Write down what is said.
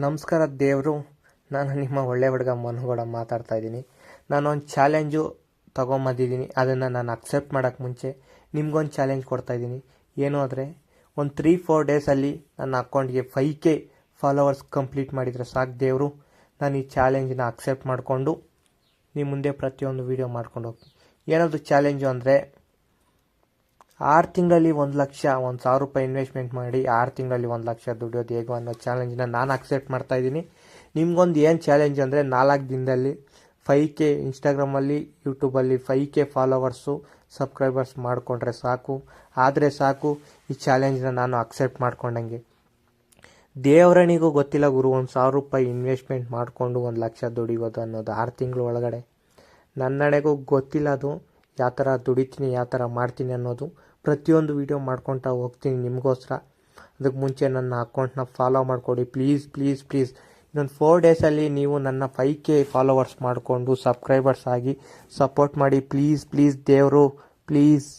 ನಮಸ್ಕಾರ ದೇವರು. ನಾನು ನಿಮ್ಮ ಒಳ್ಳೆ ಹುಡುಗ ಮನುಗೌಡ ಮಾತಾಡ್ತಾ ಇದ್ದೀನಿ. ನಾನೊಂದು ಚಾಲೆಂಜು ತೊಗೊಂಬಂದಿದ್ದೀನಿ. ಅದನ್ನು ನಾನು ಅಕ್ಸೆಪ್ಟ್ ಮಾಡೋಕ್ಕೆ ಮುಂಚೆ ನಿಮ್ಗೊಂದು ಚಾಲೆಂಜ್ ಕೊಡ್ತಾಯಿದ್ದೀನಿ. ಏನು ಅಂದರೆ ಒಂದು 3-4 ಡೇಸಲ್ಲಿ ನನ್ನ ಅಕೌಂಟ್ಗೆ 5K ಫಾಲೋವರ್ಸ್ ಕಂಪ್ಲೀಟ್ ಮಾಡಿದರೆ ಸಾಕು ದೇವರು. ನಾನು ಈ ಚಾಲೆಂಜನ್ನ ಅಕ್ಸೆಪ್ಟ್ ಮಾಡಿಕೊಂಡು ನಿಮ್ಮ ಮುಂದೆ ಪ್ರತಿಯೊಂದು ವೀಡಿಯೋ ಮಾಡ್ಕೊಂಡು ಹೋಗ್ತೀನಿ. ಏನದು ಚಾಲೆಂಜು ಅಂದರೆ 6 ತಿಂಗಳಲ್ಲಿ 1 ಲಕ್ಷ, 1,000 ರೂಪಾಯಿ ಇನ್ವೆಸ್ಟ್ಮೆಂಟ್ ಮಾಡಿ 6 ತಿಂಗಳಲ್ಲಿ 1 ಲಕ್ಷ ದುಡಿಯೋದು ಹೇಗೋ ಅನ್ನೋ ಚಾಲೆಂಜನ್ನ ನಾನು ಅಕ್ಸೆಪ್ಟ್ ಮಾಡ್ತಾಯಿದ್ದೀನಿ. ನಿಮ್ಗೊಂದು ಏನು ಚಾಲೆಂಜ್ ಅಂದರೆ 4 ದಿನದಲ್ಲಿ 5K ಇನ್ಸ್ಟಾಗ್ರಾಮಲ್ಲಿ, ಯೂಟ್ಯೂಬಲ್ಲಿ 5K ಫಾಲೋವರ್ಸು, ಸಬ್ಸ್ಕ್ರೈಬರ್ಸ್ ಮಾಡಿಕೊಂಡ್ರೆ ಸಾಕು. ಆದರೆ ಸಾಕು, ಈ ಚಾಲೆಂಜನ್ನ ನಾನು ಅಕ್ಸೆಪ್ಟ್ ಮಾಡ್ಕೊಂಡಂಗೆ. ದೇವರನಿಗೂ ಗೊತ್ತಿಲ್ಲ ಗುರು, 1,000 ರೂಪಾಯಿ ಇನ್ವೆಸ್ಟ್ಮೆಂಟ್ ಮಾಡಿಕೊಂಡು 1 ಲಕ್ಷ ದುಡಿಯೋದು ಅನ್ನೋದು 6 ತಿಂಗಳ ಒಳಗಡೆ. ನನ್ನಡೆಗೂ ಗೊತ್ತಿಲ್ಲ ಅದು ಯಾವ ಥರ ದುಡಿತೀನಿ, ಯಾವ ಥರ ಮಾಡ್ತೀನಿ ಅನ್ನೋದು. ಪ್ರತಿಯೊಂದು ವೀಡಿಯೋ ಮಾಡ್ಕೊತಾ ಹೋಗ್ತೀನಿ ನಿಮಗೋಸ್ಕರ. ಅದಕ್ಕೆ ಮುಂಚೆ ನನ್ನ ಅಕೌಂಟ್ನ ಫಾಲೋ ಮಾಡಿಕೊಡಿ ಪ್ಲೀಸ್ ಪ್ಲೀಸ್ ಪ್ಲೀಸ್. ಇನ್ನೊಂದು 4 ಡೇಸಲ್ಲಿ ನೀವು ನನ್ನ 5K ಫಾಲೋವರ್ಸ್ ಮಾಡಿಕೊಂಡು ಸಬ್ಸ್ಕ್ರೈಬರ್ಸ್ ಆಗಿ ಸಪೋರ್ಟ್ ಮಾಡಿ ಪ್ಲೀಸ್ ಪ್ಲೀಸ್ ದೇವರು, ಪ್ಲೀಸ್.